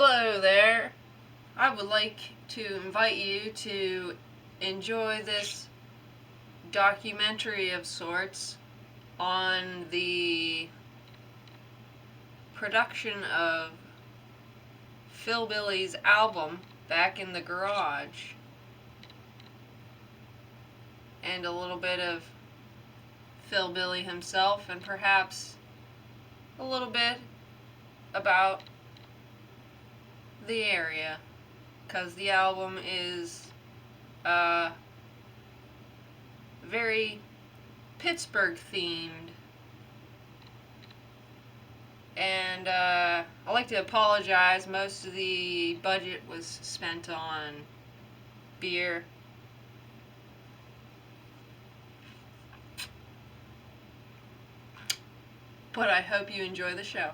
Hello there. I would like to invite you to enjoy this documentary of sorts on the production of PhilBilly's album Back in the Garage, and a little bit of PhilBilly himself, and perhaps a little bit about the area, because the album is very Pittsburgh themed. And I'd like to apologize, most of the budget was spent on beer. But I hope you enjoy the show.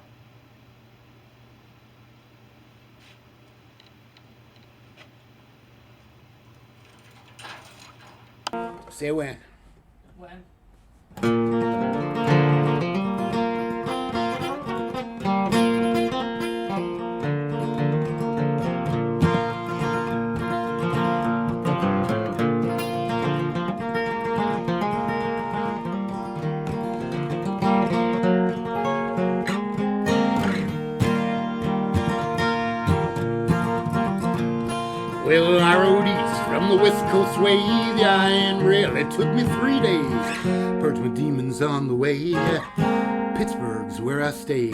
Say when. When? Well, I rode east from the West Coast way, the iron rail. It took me 3 days. Purged my demons on the way. Pittsburgh's where I stayed.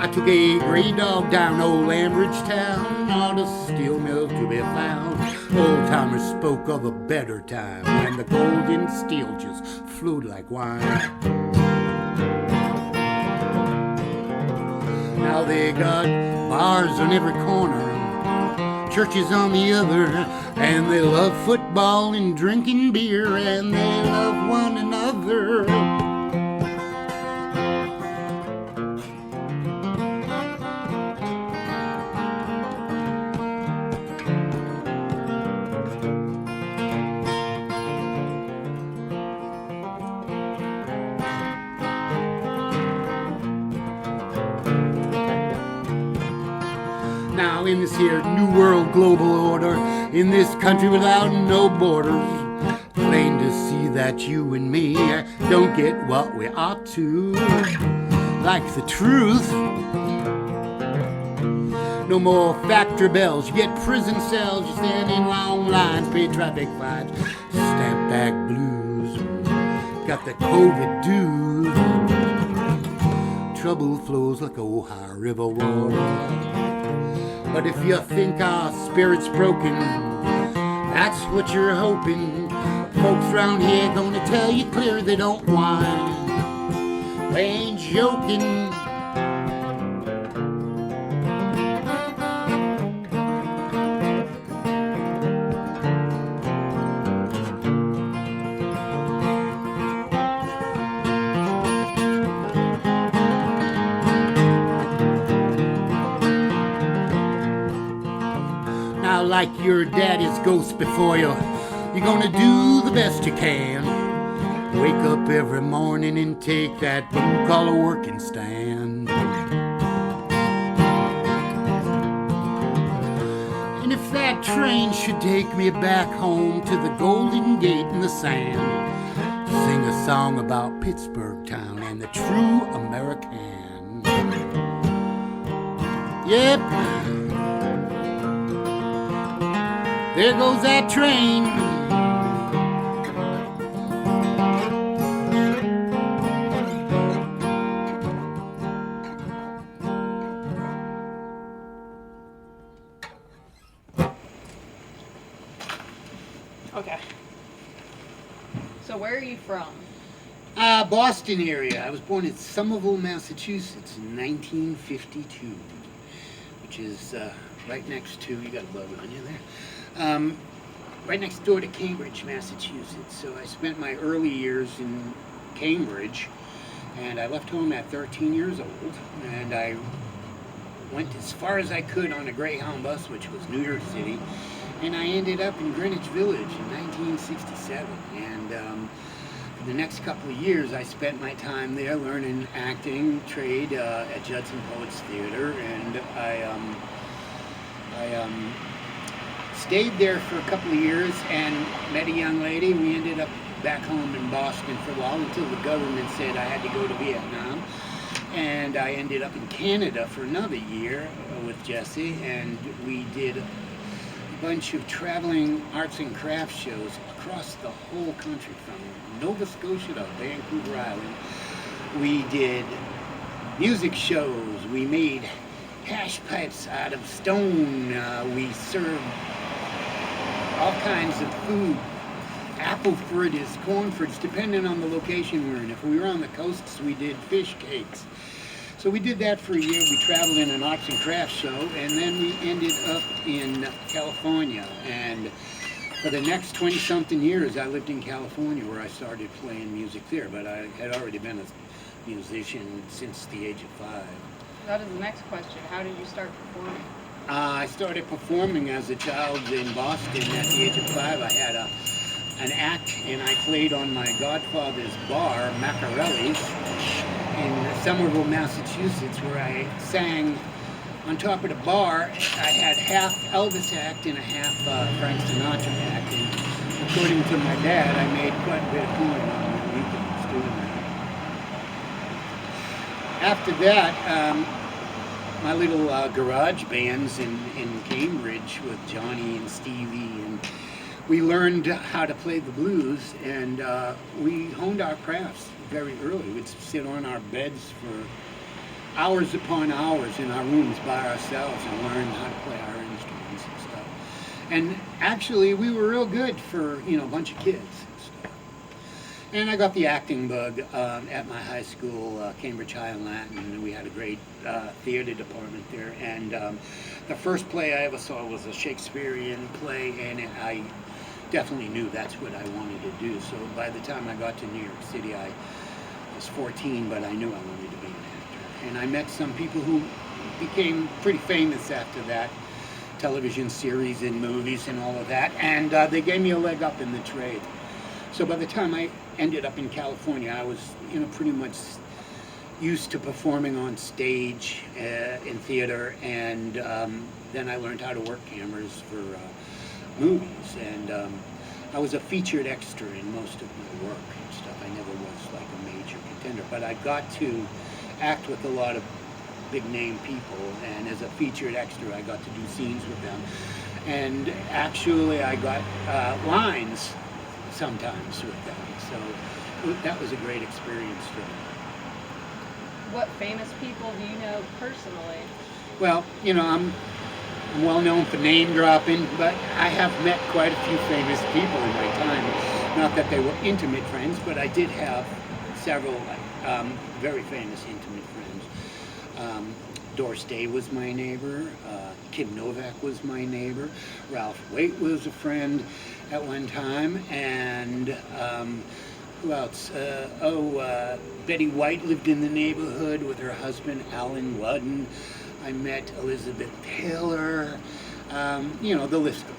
I took a gray dog down old Ambridge town, not a steel mill to be found. Old timers spoke of a better time when the golden steel just flowed like wine. Now they got bars on every corner, churches on the other, and they love football and drinking beer, and they love one another. Now in this here new world global order, in this country without no borders, plain to see that you and me don't get what we ought to, like the truth. No more factory bells, you get prison cells, you stand in long lines, pay traffic fines, stamp back blues, got the COVID dues. Trouble flows like Ohio River water. But if you think our spirit's broken, that's what you're hoping. Folks round here gonna tell you clear they don't whine. They ain't joking. Now, like your daddy's ghost before you, you're gonna do the best you can. Wake up every morning and take that blue-collar working stand. And if that train should take me back home to the Golden Gate in the sand, sing a song about Pittsburgh town and the true American. Yep. There goes that train. Okay. So where are you from? Boston area. I was born in Somerville, Massachusetts in 1952, which is right next to, you got a bug on you there. Right next door to Cambridge, Massachusetts. So I spent my early years in Cambridge, and I left home at 13 years old, and I went as far as I could on a Greyhound bus, which was New York City, and I ended up in Greenwich Village in 1967. And the next couple of years, I spent my time there learning acting trade at Judson Poets Theater, and I stayed there for a couple of years and met a young lady. We ended up back home in Boston for a while until the government said I had to go to Vietnam. And I ended up in Canada for another year with Jesse, and we did a bunch of traveling arts and crafts shows across the whole country, from Nova Scotia to Vancouver Island. We did music shows. We made hash pipes out of stone. We served all kinds of food, apple fritters, corn fritters, depending on the location we're in. If we were on the coasts, we did fish cakes. So we did that for a year. We traveled in an arts and crafts show, and then we ended up in California. And for the next 20-something years, I lived in California, where I started playing music there. But I had already been a musician since the age of 5. That is the next question. How did you start performing? I started performing as a child in Boston at the age of 5. I had an act, and I played on my godfather's bar, Macarelli's, in Somerville, Massachusetts, where I sang on top of the bar. I had half Elvis act and a half Frank Sinatra act, and according to my dad, I made quite a bit of coin on the weekends doing that. After that, my little garage bands in Cambridge with Johnny and Stevie, and we learned how to play the blues, and we honed our crafts very early. We'd sit on our beds for hours upon hours in our rooms by ourselves and learn how to play our instruments and stuff. And actually, we were real good for, a bunch of kids and stuff. And I got the acting bug at my high school, Cambridge High and Latin, and we had a great theater department there. And the first play I ever saw was a Shakespearean play, and I definitely knew that's what I wanted to do. So by the time I got to New York City, I was 14, but I knew I wanted to be an actor. And I met some people who became pretty famous after that, television series and movies and all of that, and they gave me a leg up in the trade. So by the time I ended up in California, I was, pretty much used to performing on stage in theater, and then I learned how to work cameras for movies, and I was a featured extra in most of my work and stuff. I never was like a major contender, but I got to act with a lot of big name people, and as a featured extra I got to do scenes with them, and actually I got lines sometimes with them, so that was a great experience for me. What famous people do you know personally? Well, I'm well known for name dropping, but I have met quite a few famous people in my time. Not that they were intimate friends, but I did have several very famous intimate friends. Doris Day was my neighbor. Kim Novak was my neighbor. Ralph Waite was a friend at one time, and who else? Betty White lived in the neighborhood with her husband Alan Ludden. I met Elizabeth Taylor. The list goes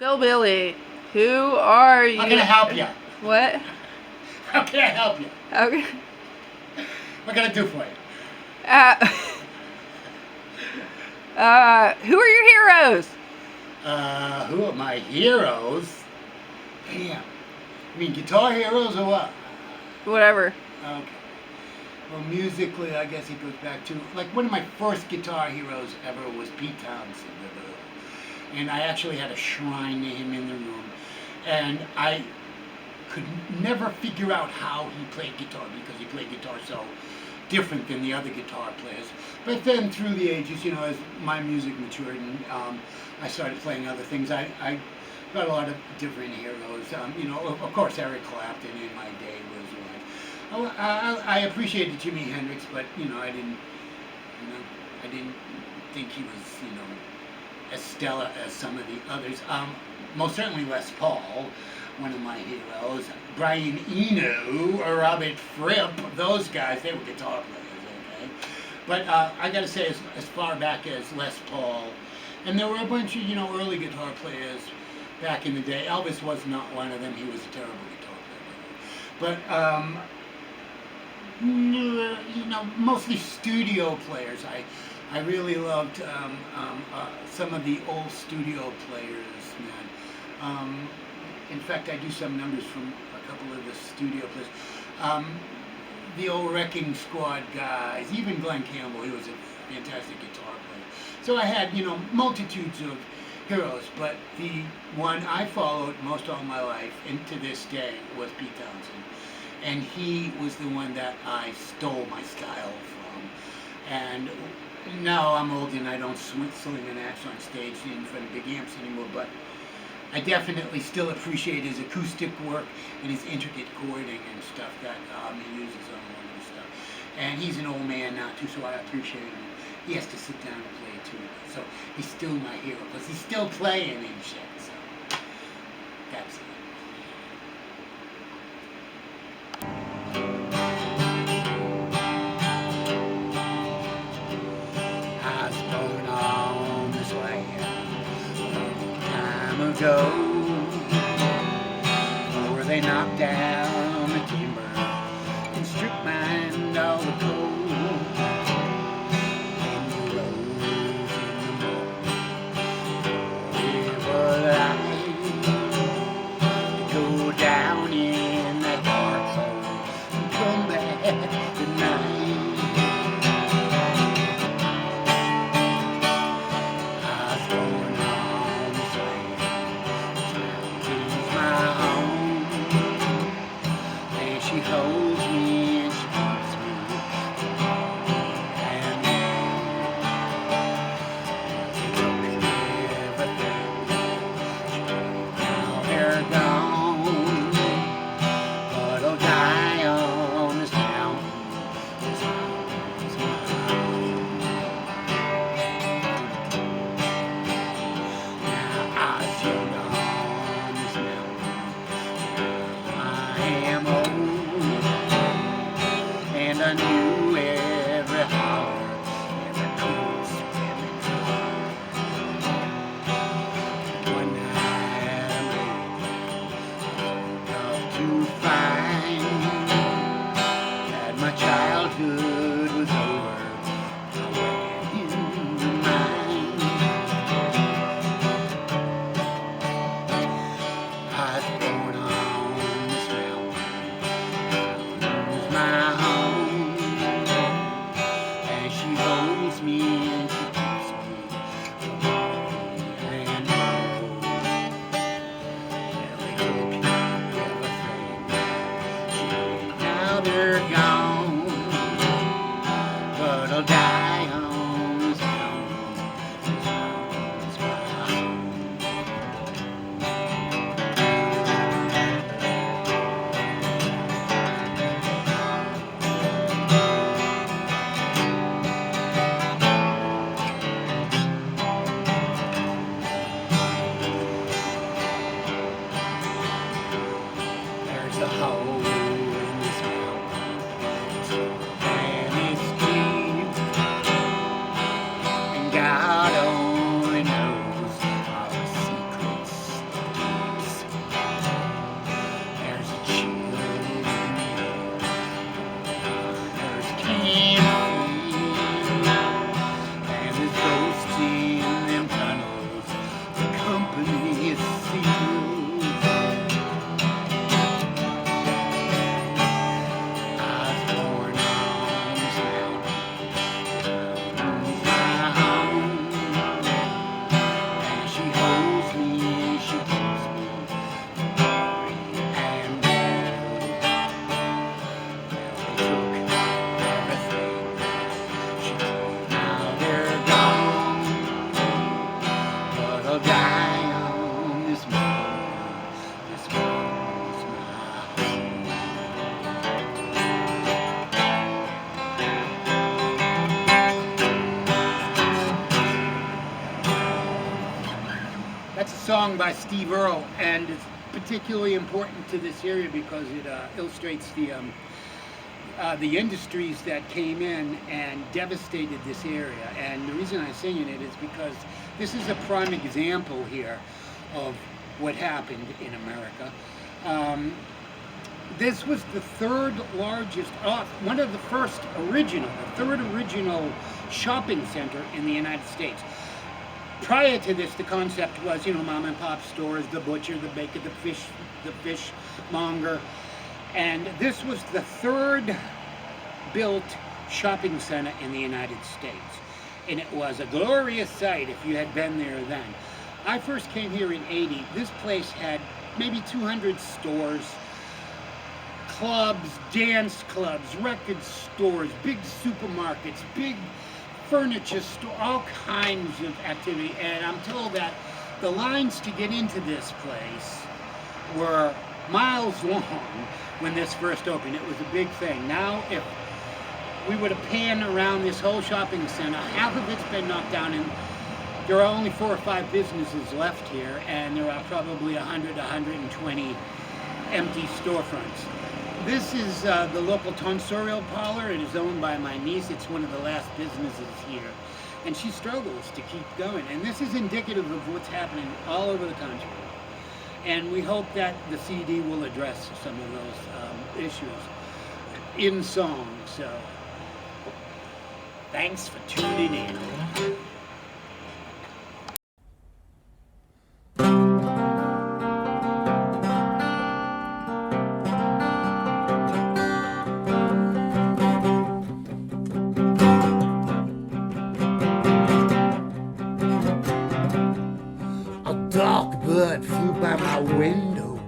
on. PhilBilly, who are you? How can I help you? What? How can I help you? Okay. What can I do for you? Who are your heroes? Who are my heroes? Damn. You mean guitar heroes or what? Whatever. Okay. Well, musically, I guess it goes back to, like, one of my first guitar heroes ever was Pete Townsend. And I actually had a shrine to him in the room. And I could never figure out how he played guitar, because he played guitar so different than the other guitar players. But then through the ages, as my music matured and I started playing other things, I got a lot of different heroes. Of course, Eric Clapton in my day was one. I appreciated Jimi Hendrix, but I didn't think he was as stellar as some of the others. Most certainly Les Paul, one of my heroes. Brian Eno, or Robert Fripp, those guys, they were guitar players, okay? But I gotta say, as far back as Les Paul, and there were a bunch of early guitar players back in the day. Elvis was not one of them. He was a terrible guitar player. But mostly studio players. I really loved some of the old studio players, man. In fact, I do some numbers from a couple of the studio players. The old Wrecking Squad guys, even Glenn Campbell, he was a fantastic guitar player. So I had, multitudes of heroes, but the one I followed most all my life, and to this day, was Pete Townsend. And he was the one that I stole my style from. And now I'm old and I don't sling an axe on stage in front of big amps anymore, but I definitely still appreciate his acoustic work and his intricate chording and stuff that he uses on all of his stuff. And he's an old man now too, so I appreciate him. He has to sit down and play too, so he's still my hero because he's still playing and shit. So that's it. I was born on this land a long time ago, where they knocked down the timber and stripped mined all the coal. And the rose in the morning forever light to go down in that dark hole and come back tonight. I was born on this land, mountain's my home, and she holds me and she keeps me and they took everything. Now they're gone, but I'll die on this mountain. This mountain's my home. Now I was young on this mountain. Now I am old, and I knew every holler, every cool swimming hole. One night I woke up to find that my childhood was over. I went into mine. I was born on this mountain, was my home, and she holds me and she keeps me from worrying and home. Well, they took everything. Now they're gone, but I'll die on this mountain. This mountain's my home. There's a hole in this mountain, and it's deep, and God only knows all the secrets it keeps. There's a chill in the air, others can't feel, and there's ghosts in them tunnels, the company is sealed. I was born on this mountain, my home, and she holds me and she keeps me from worrying and well, they took everything. Now they're gone, but I'll die on this mountain. This mountain's my home. That's a song by Steve Earle, and it's particularly important to this area because it illustrates the industries that came in and devastated this area. And the reason I'm singing it is because this is a prime example here of what happened in America. This was the third largest, one of the third original shopping center in the United States. Prior to this, the concept was, mom and pop stores, the butcher, the baker, the fishmonger. And this was the third built shopping center in the United States. And it was a glorious sight if you had been there then. I first came here in '80. This place had maybe 200 stores, clubs, dance clubs, record stores, big supermarkets, big furniture store, all kinds of activity. And I'm told that the lines to get into this place were miles long when this first opened. It was a big thing. Now, if we were to pan around this whole shopping center, half of it's been knocked down, and there are only 4 or 5 businesses left here, and there are probably 100, 120 empty storefronts. This is the local tonsorial parlor. It is owned by my niece. It's one of the last businesses here, and she struggles to keep going. And this is indicative of what's happening all over the country. And we hope that the CD will address some of those issues in song. So, thanks for tuning in. Dark bird flew by my window.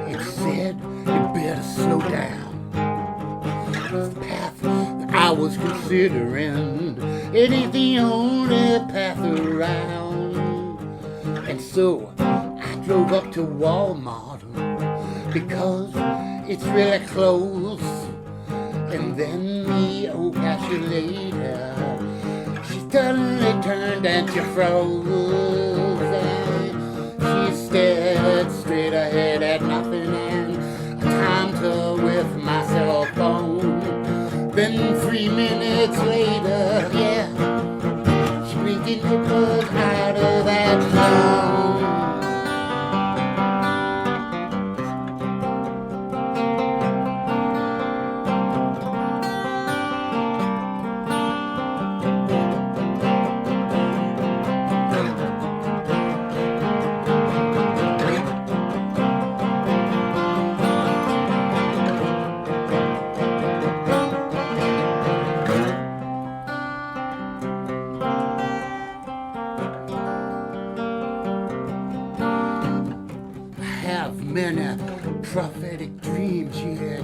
It said, you better slow down. The path that I was considering, it ain't the only path around. And so I drove up to Walmart because it's really close. And then the old cashier lady, she suddenly turned and she froze. She stared straight ahead at nothing, and I timed her with my cell phone. Then 3 minutes later, yeah, she blinked and it was out of that zone. Many prophetic dreams, yeah,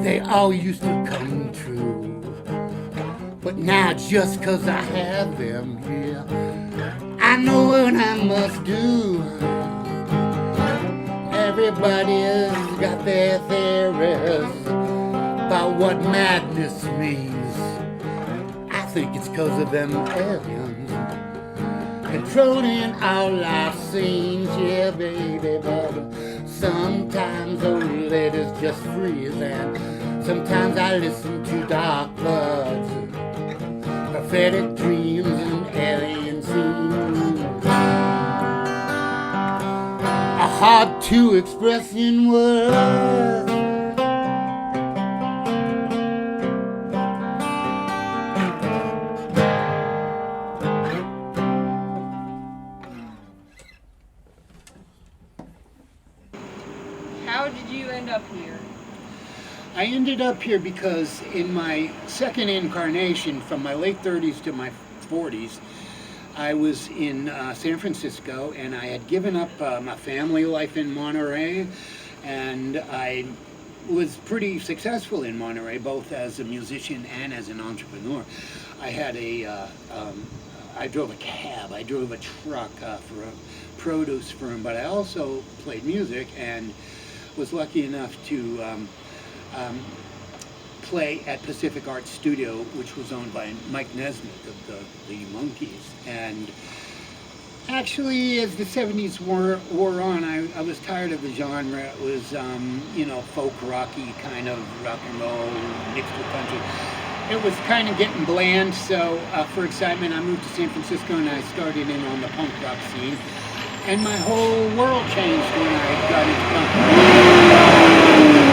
they all used to come true. But now just 'cause I have them, yeah, I know what I must do. Everybody's got their theories about what madness means. I think it's 'cause of them aliens controlling our life scenes, yeah, baby, but sometimes old ladies just freeze, and sometimes I listen to dark birds, prophetic dreams and alien scenes, are hard to express in words. How did you end up here? I ended up here because in my second incarnation, from my late 30s to my 40s, I was in San Francisco, and I had given up my family life in Monterey, and I was pretty successful in Monterey, both as a musician and as an entrepreneur. I had I drove a cab, I drove a truck for a produce firm, but I also played music and was lucky enough to play at Pacific Arts Studio, which was owned by Mike Nesmith of the Monkees. And actually, as the 70s wore on, I was tired of the genre. It was, folk rocky kind of rock and roll mixed with country. It was kind of getting bland, so for excitement, I moved to San Francisco and I started in on the punk rock scene. And my whole world changed when I got into punk.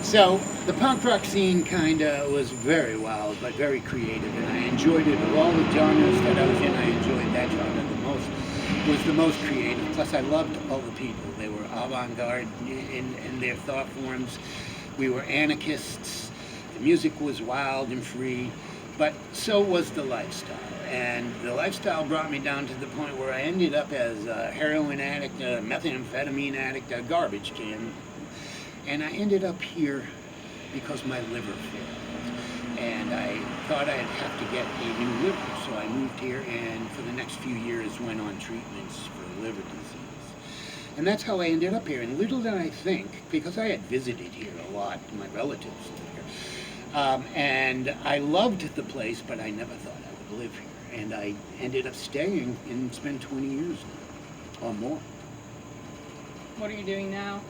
So the punk rock scene kind of was very wild, but very creative, and I enjoyed it. Of all the genres that I was in, I enjoyed that genre the most. It was the most creative. Plus, I loved all the people. They were avant-garde in their thought forms. We were anarchists. The music was wild and free, but so was the lifestyle. And the lifestyle brought me down to the point where I ended up as a heroin addict, a methamphetamine addict, a garbage can. And I ended up here because my liver failed. And I thought I'd have to get a new liver. So I moved here and for the next few years went on treatments for liver disease. And that's how I ended up here. And little did I think, because I had visited here a lot, my relatives live here. And I loved the place, but I never thought I would live here. And I ended up staying and spent 20 years now, or more. What are you doing now?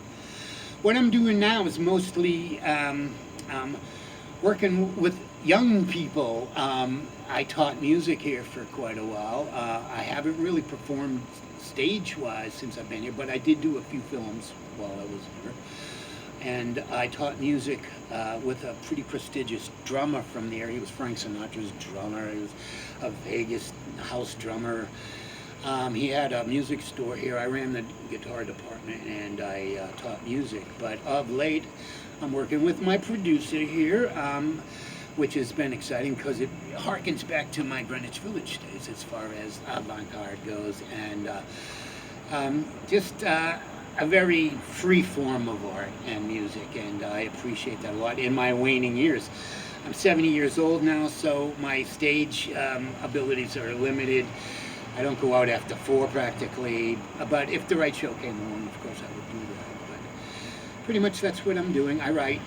What I'm doing now is mostly working with young people. I taught music here for quite a while. I haven't really performed stage-wise since I've been here, but I did do a few films while I was here. And I taught music with a pretty prestigious drummer from the area. He was Frank Sinatra's drummer. He was a Vegas house drummer. He had a music store here. I ran the guitar department and I taught music. But of late, I'm working with my producer here, which has been exciting because it harkens back to my Greenwich Village days as far as avant-garde goes. And just a very free form of art and music, and I appreciate that a lot in my waning years. I'm 70 years old now, so my stage abilities are limited. I don't go out after 4 practically, but if the right show came along, of course I would do that. But pretty much that's what I'm doing. I write.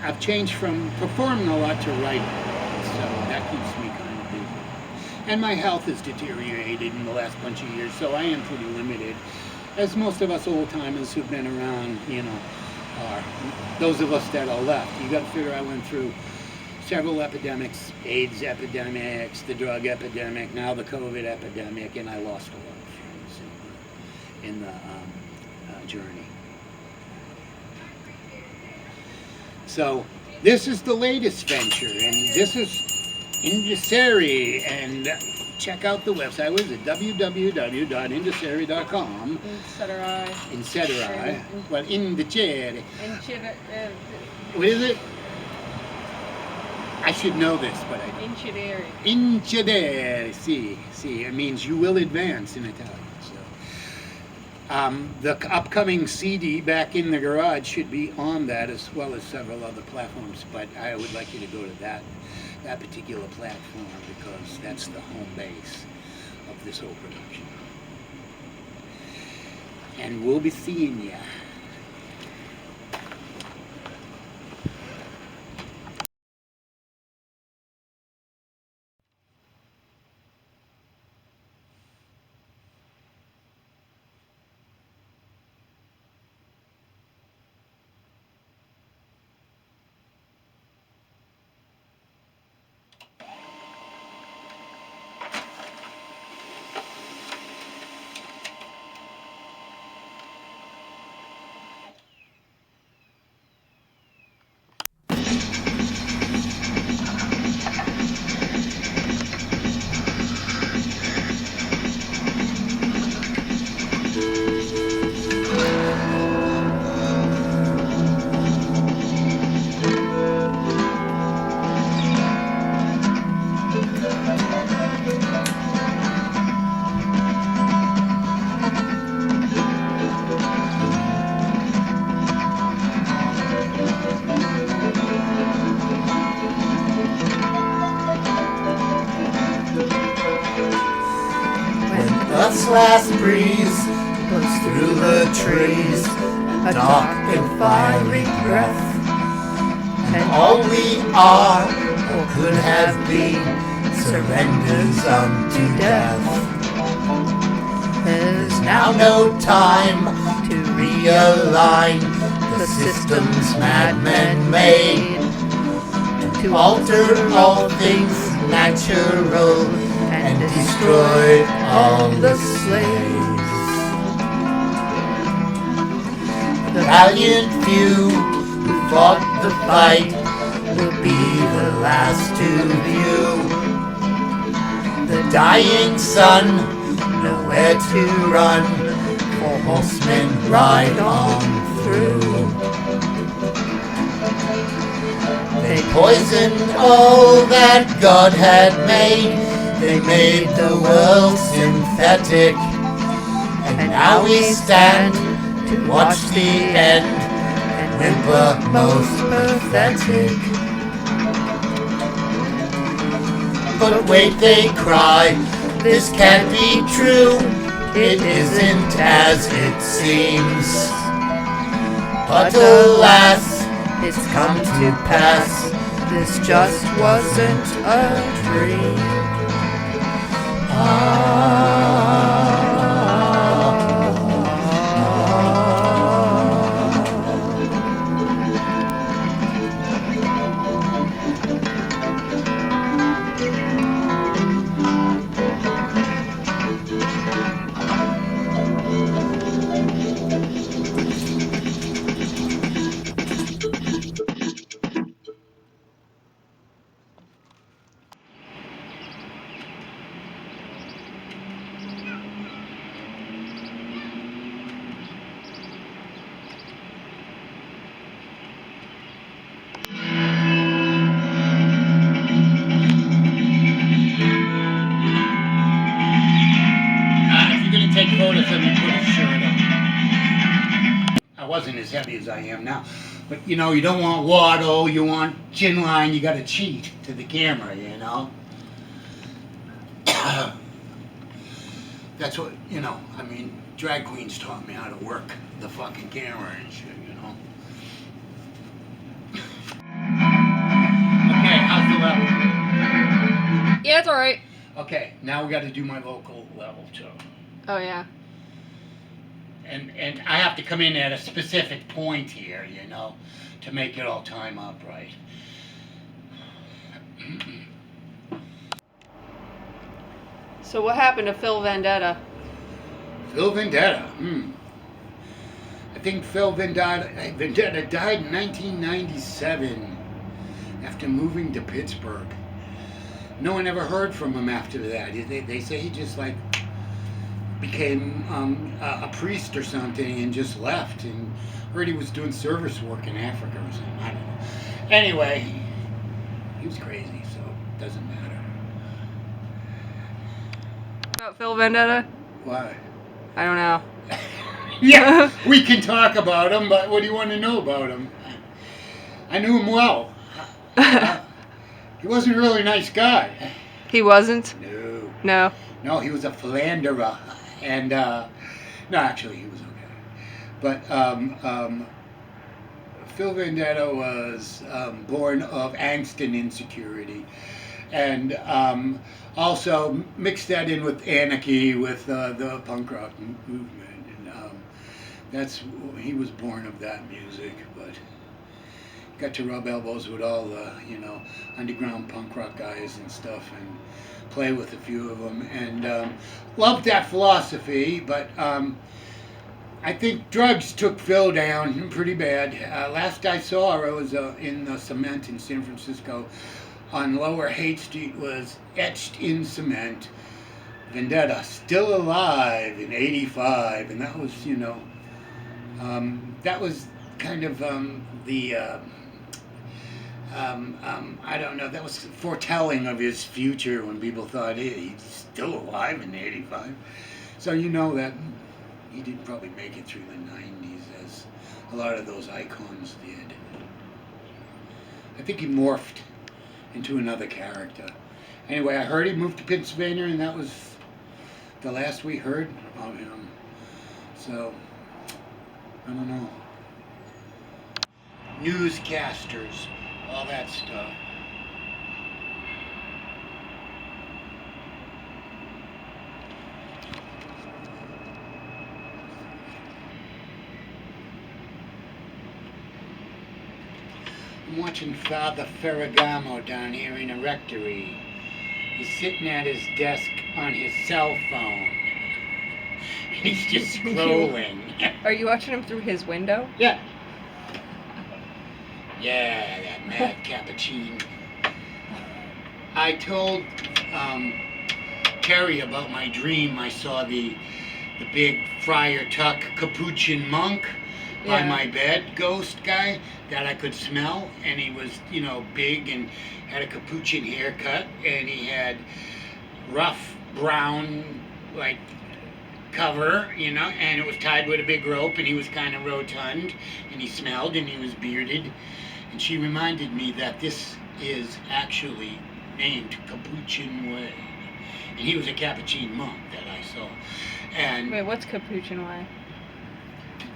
I've changed from performing a lot to writing, so that keeps me kind of busy. And my health has deteriorated in the last bunch of years, so I am pretty limited. As most of us old-timers who've been around, you know, are. Those of us that are left. You got to figure I went through several epidemics, AIDS epidemics, the drug epidemic, now the COVID epidemic, and I lost a lot of friends in the journey. So this is the latest venture, and this is Incederai, and check out the website. What is it? www.incederai.com. Incederai. Well, Incederai. What is it? I should know this, but I don't. Incederai. Incederai. See, it means you will advance in Italian. So, the upcoming CD, Back in the Garage, should be on that as well as several other platforms. But I would like you to go to that particular platform because that's the home base of this whole production. And we'll be seeing ya. Last breeze blows through the trees, a dark and fiery breath, and all we are or could have been surrenders unto death. There's now no time to realign the systems madmen made, to alter all things natural and destroy all the slaves. The valiant few who fought the fight will be the last to view. The dying sun, nowhere to run, for horsemen ride on through. They poisoned all that God had made. They made the world synthetic. And now we stand to watch the end and whimper most pathetic. But wait, they cry, this can't be true. It isn't as it seems. But alas, it's come to pass. This just wasn't a dream. If you're gonna take photos of me, put a shirt on. I wasn't as heavy as I am now, but you know, you don't want waddle, you want chin line, you gotta cheat to the camera, you know? That's what, you know, I mean, drag queens taught me how to work the fucking camera and shit, you know? Okay, how's the level? Yeah, it's alright. Okay, now we gotta do my vocal level too. Oh, yeah. And I have to come in at a specific point here, you know, to make it all time up right. So what happened to Phil Vendetta? Phil Vendetta. I think Phil Vendetta died in 1997 after moving to Pittsburgh. No one ever heard from him after that. They say he just like became a priest or something and just left, and heard he was doing service work in Africa or something. I don't know. Anyway, he was crazy, so it doesn't matter. About Phil Vendetta? Why? I don't know. Yeah, we can talk about him, but what do you want to know about him? I knew him well. He wasn't a really nice guy. He wasn't? No. No. No, he was a philanderer. And, no, actually, he was okay. But Phil Vendetta was born of angst and insecurity. And also mixed that in with anarchy, with the punk rock movement. And he was born of that music, but got to rub elbows with all the, you know, underground punk rock guys and stuff, and play with a few of them, and loved that philosophy. But I think drugs took Phil down pretty bad. Last I saw her, was in the cement in San Francisco on Lower Haight Street, was etched in cement, Vendetta still alive in '85, and that was, you know, that was kind of I don't know, that was foretelling of his future when people thought, hey, he's still alive in '85. So you know that he didn't probably make it through the '90s as a lot of those icons did. I think he morphed into another character. Anyway, I heard he moved to Pennsylvania, and that was the last we heard of him. So, I don't know. Newscasters, all that stuff. I'm watching Father Ferragamo down here in a rectory. He's sitting at his desk on his cell phone. He's just scrolling. Are you watching him through his window? Yeah. Yeah, that mad cappuccino. I told Terry about my dream. I saw the big Friar Tuck capuchin monk by Yeah. my bed, ghost guy that I could smell, and he was, big and had a capuchin haircut, and he had rough brown, like, cover, and it was tied with a big rope, and he was kind of rotund, and he smelled, and he was bearded, and she reminded me that this is actually named Capuchin Way, and he was a Capuchin monk that I saw, and Wait, what's Capuchin Way?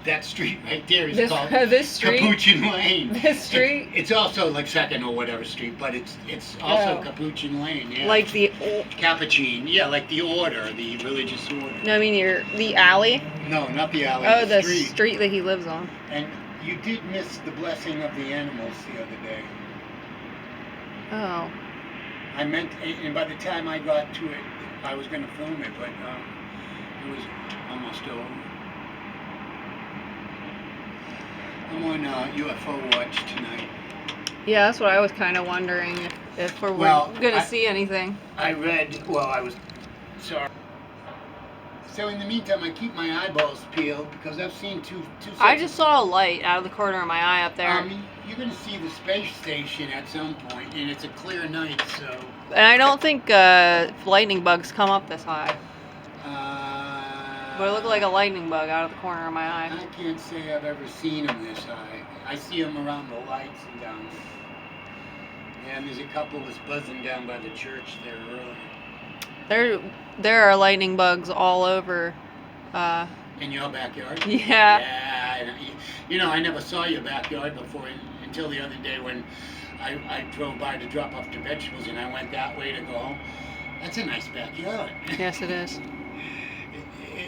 that street right there is called This street? Capuchin Lane. This street? It's also like Second or whatever street, but it's also Oh. Capuchin Lane. Yeah. Like the Capuchin, yeah, like the order, the religious order. no, I mean the alley. No, not the alley. Oh, the street. street that he lives on. And you did miss the blessing of the animals the other day. Oh. I meant, and by the time I got to it, I was going to film it, but it was almost over. I'm on UFO watch tonight. Yeah, that's what I was kind of wondering if we're gonna see anything. I was sorry. So in the meantime, I keep my eyeballs peeled because I've seen two. I just saw a light out of the corner of my eye up there. You're going to see the space station at some point, and it's a clear night, so. And I don't think lightning bugs come up this high. But it looked like a lightning bug out of the corner of my eye. I can't say I've ever seen them this high. I see them around the lights and down there. And there's a couple was buzzing down by the church there earlier. There are lightning bugs all over. In your backyard? Yeah. Yeah. I never saw your backyard before until the other day when I drove by to drop off the vegetables and I went that way to go home. That's a nice backyard. Yes, it is.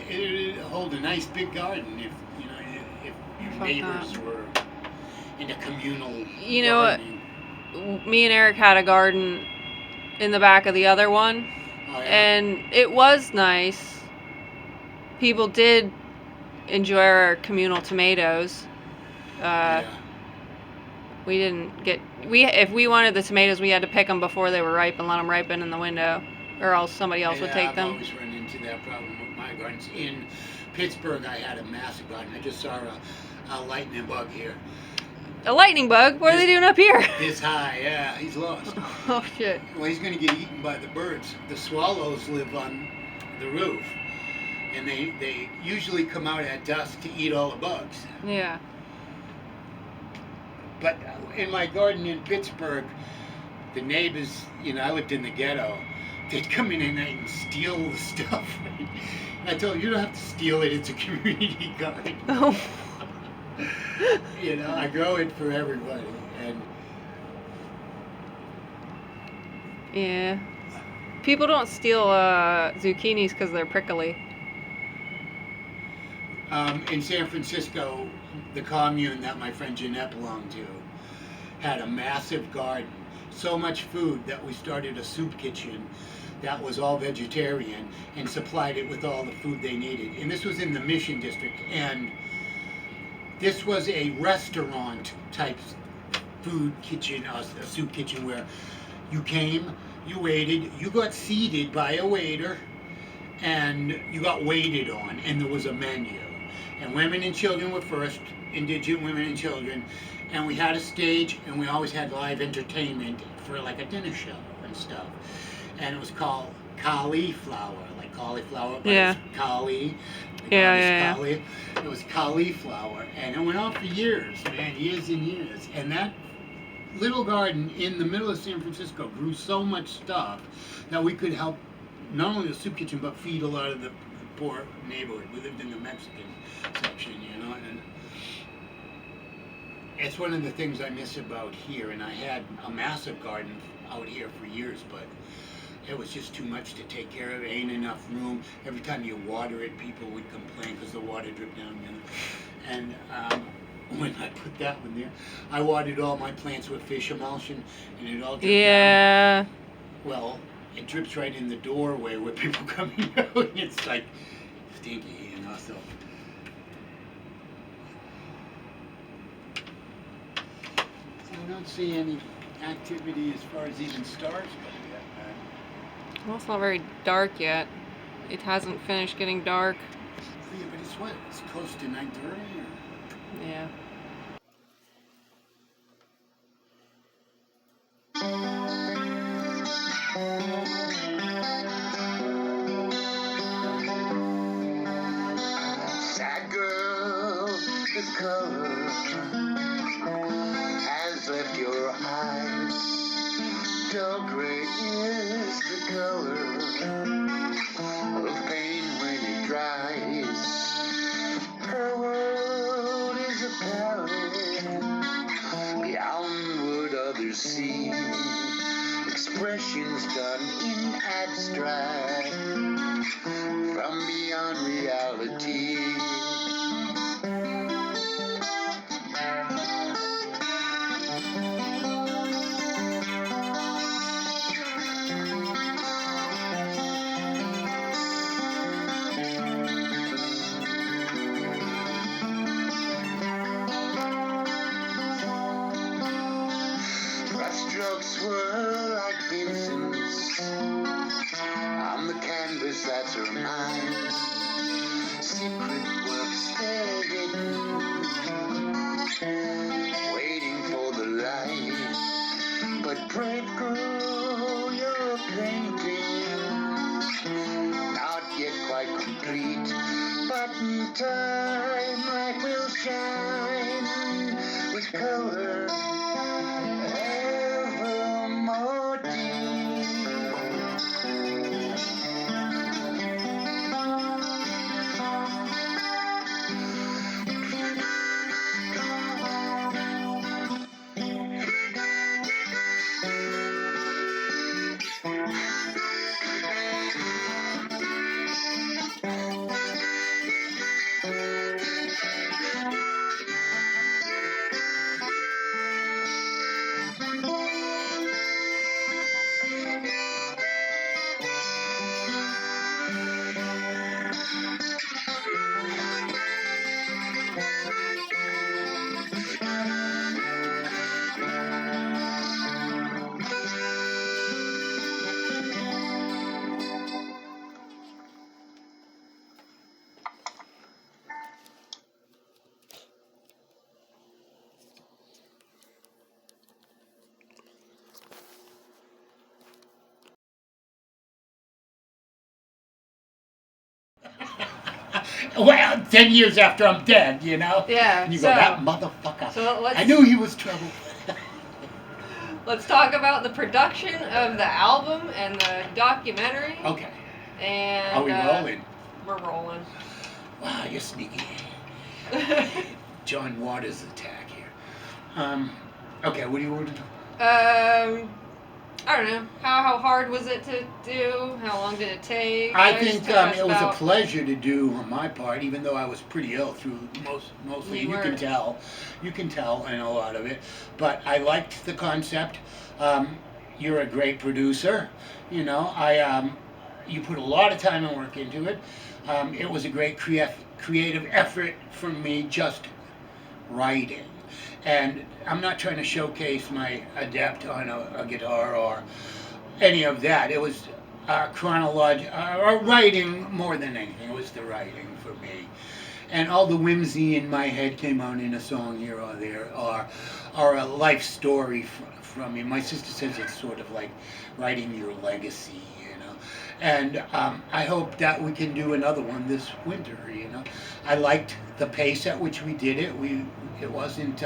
It hold a nice big garden if your neighbors were in a communal gardening. Me and Eric had a garden in the back of the other one, Oh, yeah. and it was nice. People did enjoy our communal tomatoes. Yeah. We didn't get if we wanted the tomatoes, we had to pick them before they were ripe and let them ripen in the window, or else somebody else would take them. I've always run into that problem with my gardens. In Pittsburgh, I had a massive garden. I just saw a lightning bug here. A lightning bug? What are they doing up here? This high, yeah, he's lost. Oh shit! Well, he's going to get eaten by the birds. The swallows live on the roof, and they usually come out at dusk to eat all the bugs. Yeah. But in my garden in Pittsburgh, the neighbors, I lived in the ghetto, they'd come in at night and steal the stuff. I told them, you don't have to steal it, it's a community garden. Oh. I grow it for everybody. And Yeah. People don't steal zucchinis because they're prickly. in San Francisco, the commune that my friend Jeanette belonged to had a massive garden. So much food that we started a soup kitchen that was all vegetarian and supplied it with all the food they needed. And this was in the Mission District. And this was a restaurant type food kitchen, a soup kitchen where you came, you waited, you got seated by a waiter, and you got waited on, and there was a menu. And women and children were first, indigent women and children, and we had a stage, and we always had live entertainment for like a dinner show and stuff. And it was called cauliflower, like cauliflower, but Yeah. it's cauli. Yeah. It was cauliflower, and it went on for years, man, years and years. And that little garden in the middle of San Francisco grew so much stuff that we could help not only the soup kitchen but feed a lot of the poor neighborhood. We lived in the Mexican section, you know, and it's one of the things I miss about here. And I had a massive garden out here for years, but it was just too much to take care of. There ain't enough room. Every time you water it, people would complain because the water dripped down. You know? And when I put that one there, I watered all my plants with fish emulsion, and it all dripped down. Yeah. Well, it drips right in the doorway where people come in. And it's like stinky, you know. So I don't see any activity as far as even stars go yet. Well, it's not very dark yet. It hasn't finished getting dark. Yeah, but it's what? It's close to 9:30 or? Yeah. Sad girl, the color has left your eyes. Dull gray is the color of pain when it dries. Her world is a palette beyond what others see. Expressions done in abstract from beyond reality. Brushstrokes swirl like Vincent's on the canvas that's her mind. Secret works there hidden, waiting for the light. But brave girl, you're painting, not yet quite complete. But in time, light will shine with color ever more deep. Well, 10 years after I'm dead, you know? Yeah. And you so, go, that motherfucker. So let's, I knew he was trouble. let's talk about the production of the album and the documentary. Okay. And Are we rolling? We're rolling. Wow, you're sneaky. John Waters attack here. Okay, what do you want to do? I don't know. How hard was it to do? How long did it take? I Just think tell us it was a about- pleasure to do on my part, even though I was pretty ill through mostly. You You were. can tell in a lot of it. But I liked the concept. You're a great producer. You know, you put a lot of time and work into it. It was a great creative effort from me just writing. And I'm not trying to showcase my adept on a guitar or any of that. It was writing more than anything. It was the writing for me. And all the whimsy in my head came out in a song here or there, or a life story from me. My sister says it's sort of like writing your legacy, you know. And I hope that we can do another one this winter, you know. I liked the pace at which we did it. It wasn't,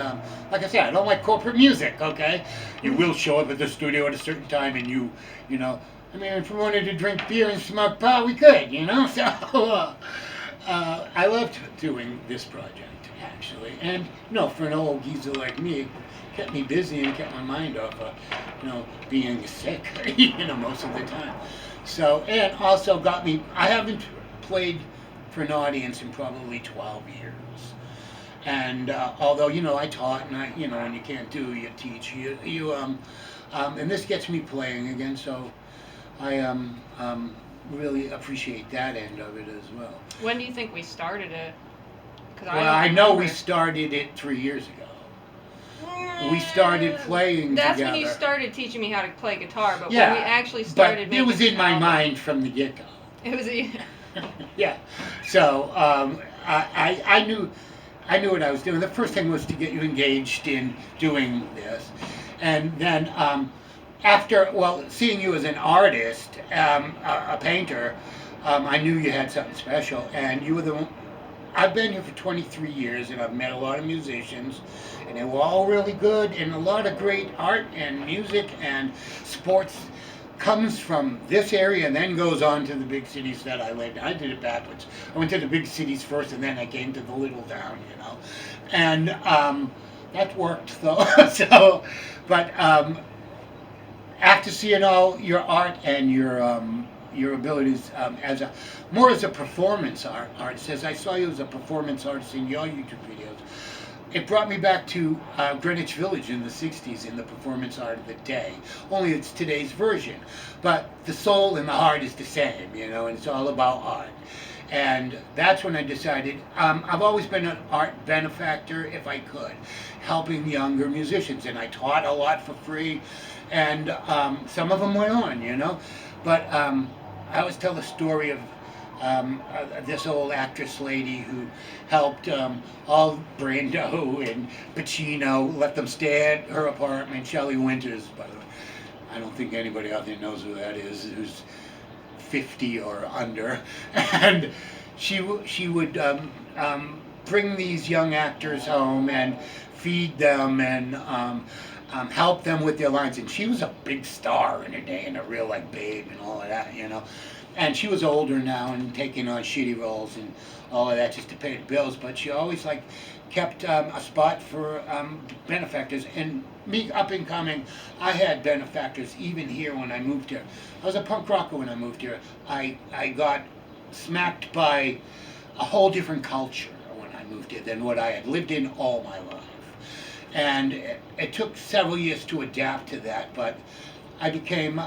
like I said, I don't like corporate music, okay? You will show up at the studio at a certain time and you know, I mean, if we wanted to drink beer and smoke pot, we could, you know? So, I loved doing this project, actually. And, you know, for an old geezer like me, it kept me busy and kept my mind off of, you know, being sick, you know, most of the time. So, and also got me, I haven't played for an audience in probably 12 years. And although, you know, I taught and I, you know, and you can't do, you teach, and this gets me playing again, so I really appreciate that end of it as well. When do you think we started it? 'Cause Well, I know we started it 3 years ago. we started playing That's together. when you started teaching me how to play guitar, but Yeah, when we actually started but making it was in the my album, mind from the get-go. It was a, Yeah. So I knew what I was doing. The first thing was to get you engaged in doing this, and then after seeing you as an artist, a painter, I knew you had something special, and you were the one. I've been here for 23 years, and I've met a lot of musicians, and they were all really good, and a lot of great art and music and sports comes from this area and then goes on to the big cities that I lived in. I did it backwards. I went to the big cities first, and then I came to the little town, and that worked though. So, but after seeing all your art and your abilities as a performance artist, as I saw you as a performance artist in your YouTube videos, it brought me back to Greenwich Village in the 60s in the performance art of the day. Only it's today's version. But the soul and the heart is the same, and it's all about art. And that's when I decided, I've always been an art benefactor if I could, helping younger musicians. And I taught a lot for free, and some of them went on, But I always tell the story of this old actress lady who helped all Brando and Pacino, let them stay at her apartment. Shelley Winters, by the way. I don't think anybody out there knows who that is, who's 50 or under. And she would bring these young actors home and feed them and help them with their lines. And she was a big star in her day, and a real Babe and all of that, And she was older now and taking on shitty roles and all of that just to pay the bills. But she always kept a spot for benefactors. And me up and coming, I had benefactors even here when I moved here. I was a punk rocker when I moved here. I got smacked by a whole different culture when I moved here than what I had lived in all my life. And it took several years to adapt to that, but I became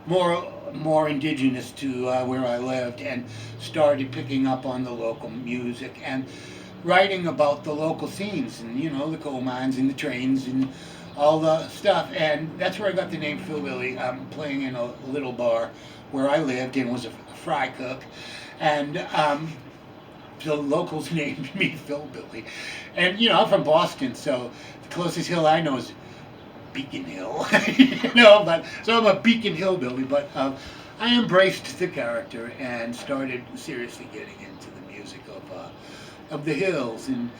more indigenous to where I lived, and started picking up on the local music and writing about the local scenes and the coal mines and the trains and all the stuff. And that's where I got the name PhilBilly. Playing in a little bar where I lived and was a fry cook, and the locals named me PhilBilly. And I'm from Boston, so the closest hill I know is Beacon Hill. But so I'm a Beacon Hillbilly. But I embraced the character and started seriously getting into the music of the hills, and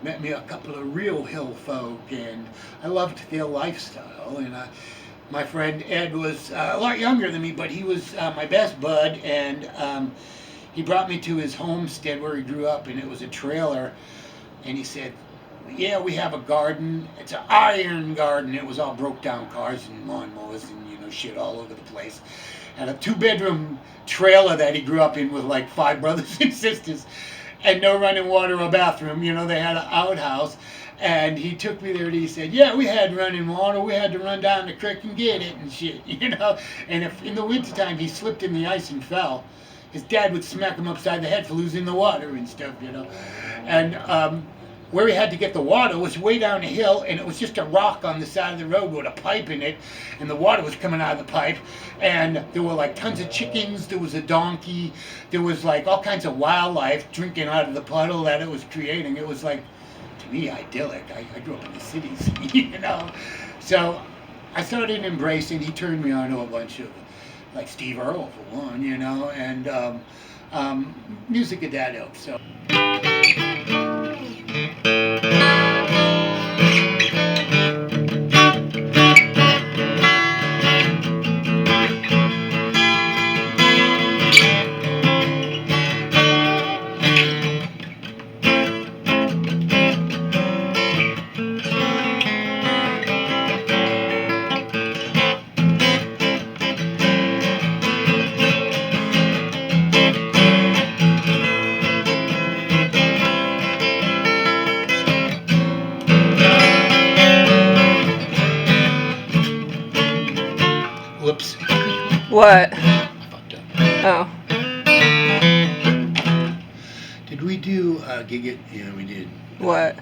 met me a couple of real hill folk, and I loved their lifestyle. And my friend Ed was a lot younger than me, but he was my best bud, and he brought me to his homestead where he grew up, and it was a trailer. And he said, "Yeah, we have a garden. It's an iron garden." It was all broke down cars and lawnmowers and shit all over the place. And a 2-bedroom trailer that he grew up in with 5 brothers and sisters, and no running water or bathroom. They had an outhouse. And he took me there and he said, "Yeah, we had running water. We had to run down the creek and get it and shit, And if in the wintertime he slipped in the ice and fell, his dad would smack him upside the head for losing the water and stuff, And where he had to get the water was way down the hill, and it was just a rock on the side of the road with a pipe in it, and the water was coming out of the pipe. And there were tons of chickens. There was a donkey. There was all kinds of wildlife drinking out of the puddle that it was creating. It was to me idyllic. I grew up in the cities, So I started embracing. He turned me on to a bunch of Steve Earle for one, and music of that ilk. So. Whoops. What? I fucked up. Oh. Did we do Gig It? Yeah, we did. What?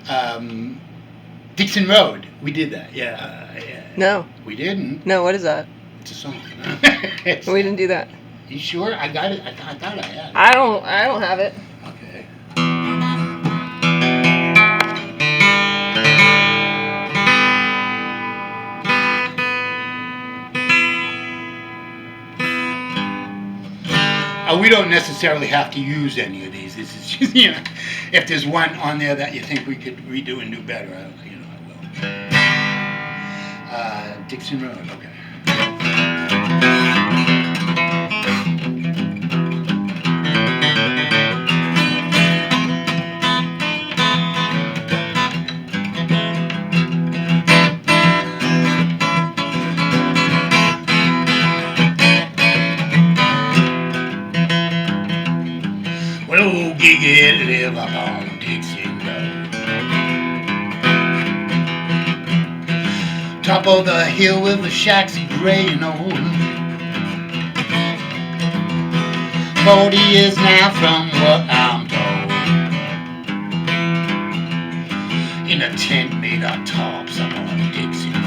um, Dixon Road. We did that. Yeah. No. We didn't. No, what is that? It's a song. We didn't do that. You sure? I got it. I thought I had it. I don't have it. Okay. We don't necessarily have to use any of these. This is just, if there's one on there that you think we could redo and do better, I will. Dixon Road, okay. Giggy live up on Dixon Road. Top of the hill with the shacks gray and old. 40 years now from what I'm told. In a tent made of tops up on Dixon Road.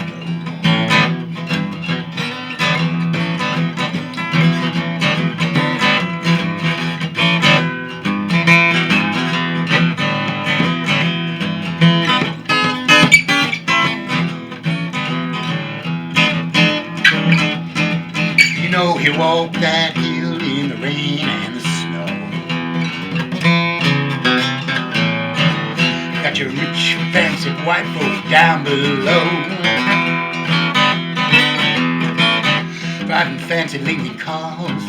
He walked that hill in the rain and the snow. Got your rich, fancy white folk down below, driving fancy Lincoln cars.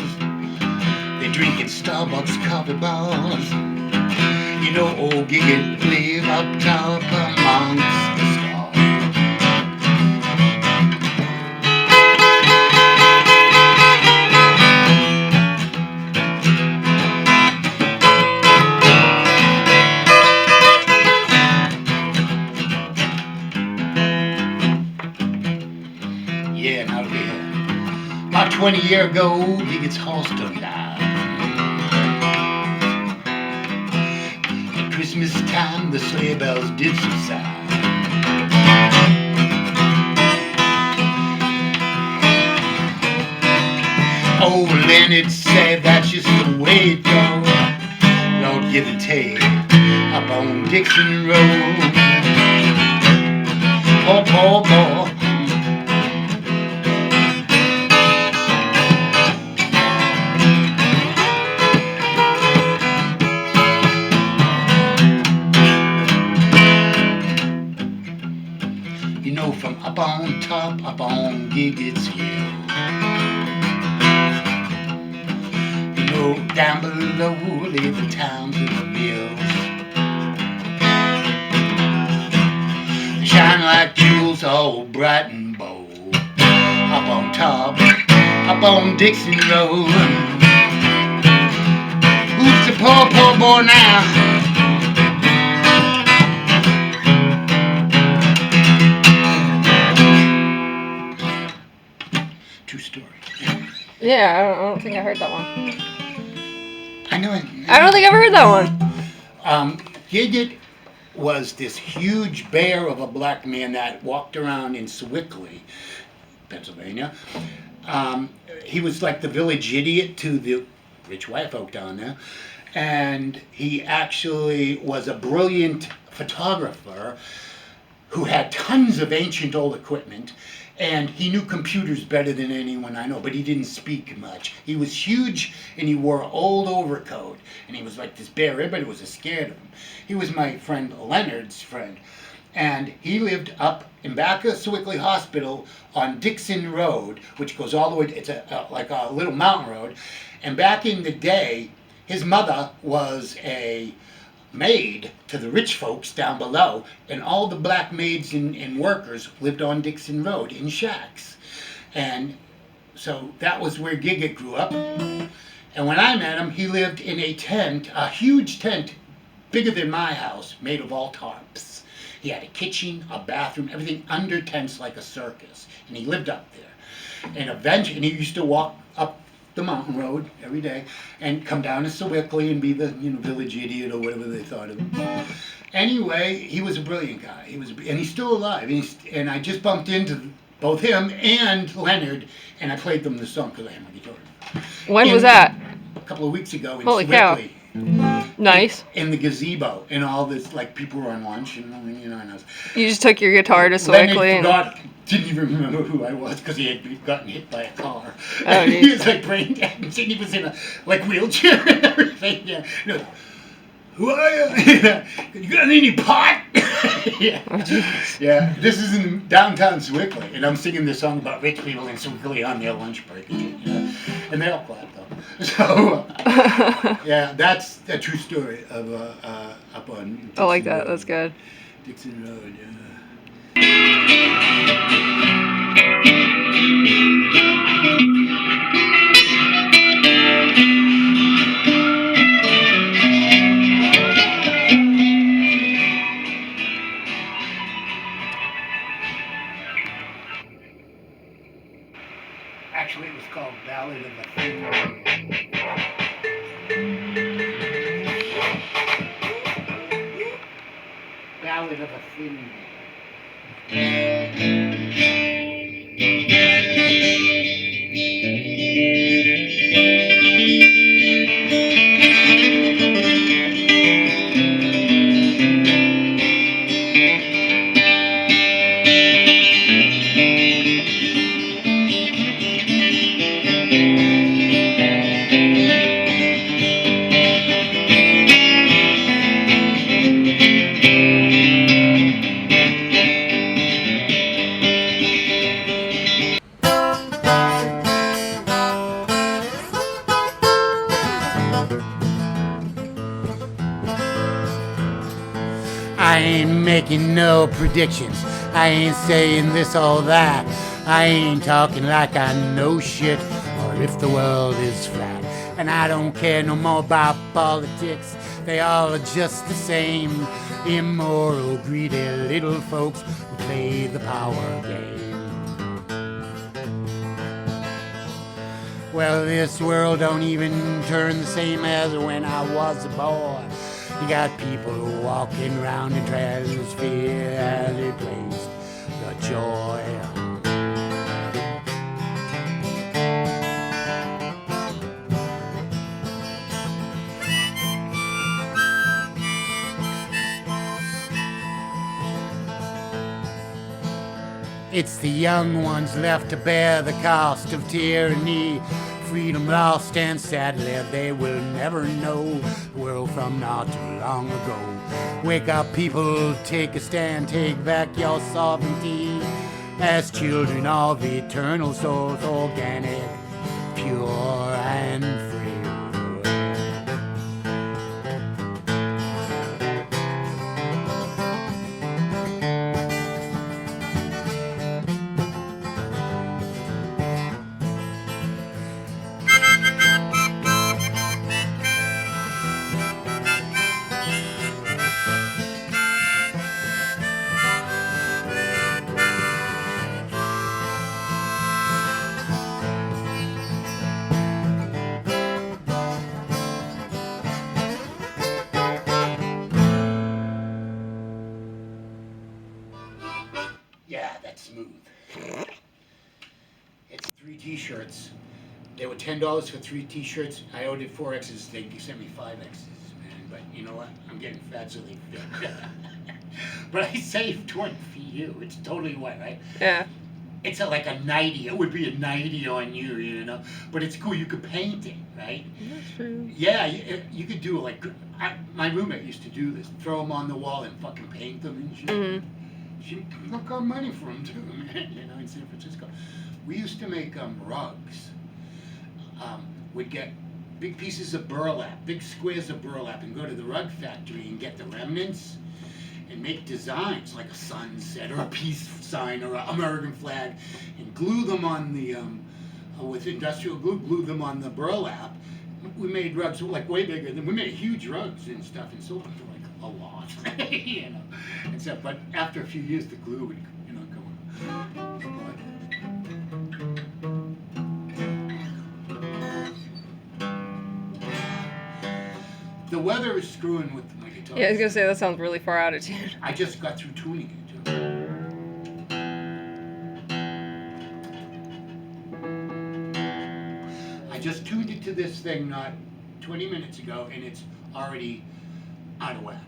They drinking Starbucks coffee bars. Old Giggy live up top amongst the stars. Yeah, now look here. About 20 years ago, he gets horse done down. At Christmas time, the sleigh bells did subside. Old Leonard said that's just the way it goes. Lord, give and take up on Dixon Road. Oh, poor boy. From up on top, up on Giggett's Hill. Down below live the towns and the mills. They shine like jewels, all bright and bold. Up on top, up on Dixon Road. Who's the poor, poor boy now? True story. Yeah, I don't think I heard that one. I know it. I don't think I've ever heard that one. Giggett was this huge bear of a black man that walked around in Sewickley, Pennsylvania. He was like the village idiot to the rich white folk down there. And he actually was a brilliant photographer who had tons of ancient old equipment. And he knew computers better than anyone I know, but he didn't speak much. He was huge, and he wore an old overcoat, and he was like this bear. Everybody was scared of him. He was my friend Leonard's friend, and he lived up in back of Sewickley Hospital on Dixon Road, which goes all the way. It's like a little mountain road, and back in the day, his mother was a maid to the rich folks down below, and all the black maids and workers lived on Dixon Road in shacks. And so that was where Giggett grew up. And when I met him, he lived in a tent, a huge tent, bigger than my house, made of all tarps. He had a kitchen, a bathroom, everything under tents like a circus. And he lived up there. And eventually, he used to walk up the mountain road every day and come down to Sewickley and be the village idiot or whatever they thought of him. Anyway, he was a brilliant guy. And he's still alive. And I just bumped into both him and Leonard, and I played them the song because I had my guitar. When was that? A couple of weeks ago in Holy cow. Swickley. Nice. In the gazebo, and all this, like, people were on lunch, and and I was. You just took your guitar to Leonard Swickley. didn't even remember who I was because he had gotten hit by a car. Oh, He geez. was like brain damaged, and he was in a wheelchair and everything. Yeah. You know, who are you? You got any pot? Yeah. Oh, jeez. Yeah. This is in downtown Swickley, and I'm singing this song about rich people in Swickley on their lunch break. And they all clapped though. So yeah, that's a true story of up on Dixon I like that. Road. That's good. Dixon Road, yeah. Actually, it was called Ballad of a Thin Man. Ballad of a Thin Man. I ain't making no predictions. I ain't saying this or that. I ain't talking like I know shit or if the world is flat. And I don't care no more about politics. They all are just the same. Immoral, greedy little folks who play the power game. Well, this world don't even turn the same as when I was a boy. You got people walking around in stratosphere as they place the joy. It's the young ones left to bear the cost of tyranny. Freedom lost and sadly they will never know the world from not too long ago. Wake up people, take a stand, take back your sovereignty. As children of eternal souls, organic, pure and free. Yeah, that's smooth. It's 3 t-shirts. They were $10 for 3 t-shirts. I ordered 4 X's. They sent me 5 X's, man. But you know what? I'm getting fat, so they fit. But I saved one for you. It's totally white, right? Yeah. It's like a 90. It would be a 90 on you, you know. But it's cool. You could paint it, right? That's true. Yeah, you could do like. My roommate used to do this. Throw them on the wall and fucking paint them and shit. Mm-hmm. She took our money for them too, man. You know, in San Francisco, we used to make rugs. We'd get big pieces of burlap, big squares of burlap, and go to the rug factory and get the remnants and make designs like a sunset or a peace sign or an American flag, and glue them on the with industrial glue them on the burlap. We made rugs like way bigger than we made huge rugs and stuff, and sold them for like a lot, you know. And so, but after a few years, the glue would, you know, go on. The weather is screwing with my guitar. guitar. Yeah, I was gonna say that sounds really far out of tune. I just got through tuning it too. I just tuned it to this thing not 20 minutes ago, and it's already out of whack.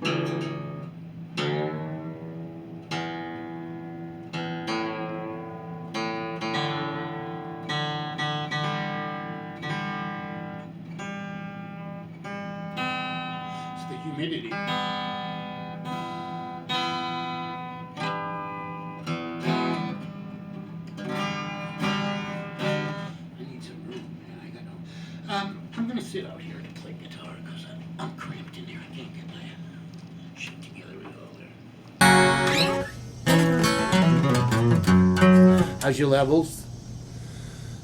It's the humidity. I'm gonna sit out here to play guitar because I'm cramped in here. I can't get my shit together with all there. How's your levels?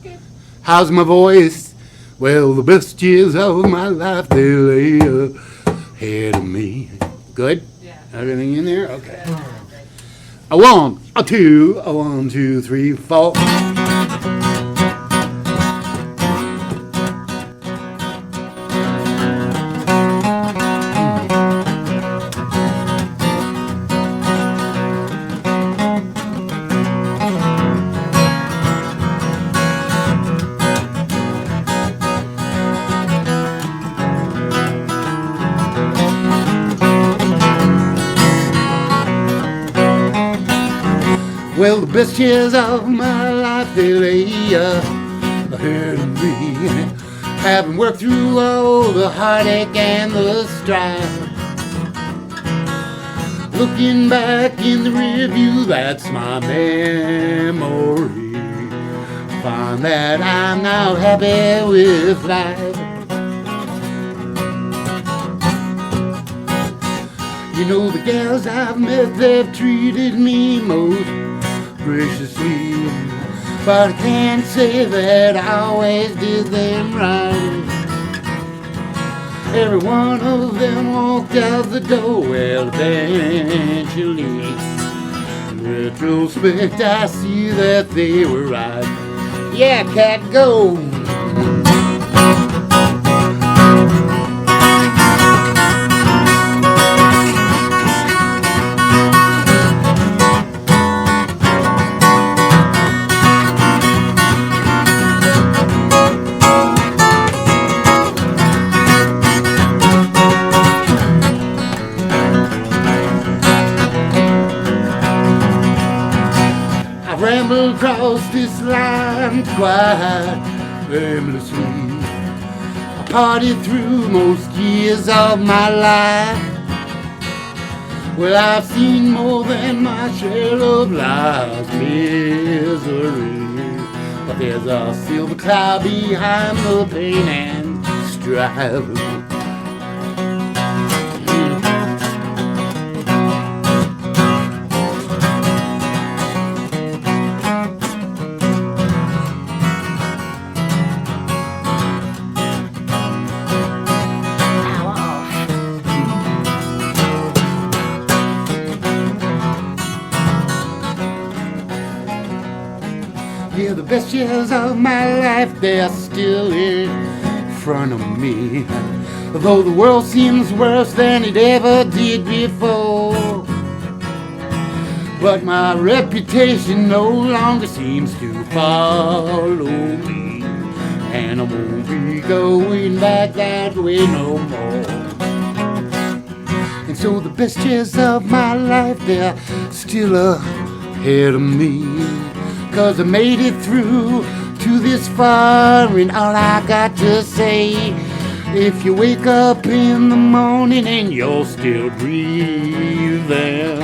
Good. How's my voice? Well, the best years of my life, they lay ahead of me. Good? Yeah. Everything in there? Okay. A 1, a 2, a 1, 2, 3, 4. Well, the best years of my life, they lay ahead of me. Having worked through all the heartache and the strife. Looking back in the rearview, that's my memory. Find that I'm now happy with life. You know, the gals I've met, they've treated me most graciously, but I can't say that I always did them right. Every one of them walked out the door, well, eventually. In retrospect, I see that they were right. Yeah, cat, go! Ramble across this line quite aimlessly. I partied through most years of my life. Well, I've seen more than my share of life's misery, but there's a silver cloud behind the pain and strife. Yeah, the best years of my life, they're still in front of me. Although the world seems worse than it ever did before. But my reputation no longer seems to follow me. And I won't be going back that way no more. And so the best years of my life, they're still ahead of me. 'Cause I made it through to this far, and all I got to say, if you wake up in the morning and you're still breathing,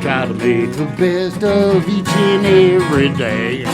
try to make the best of each and every day.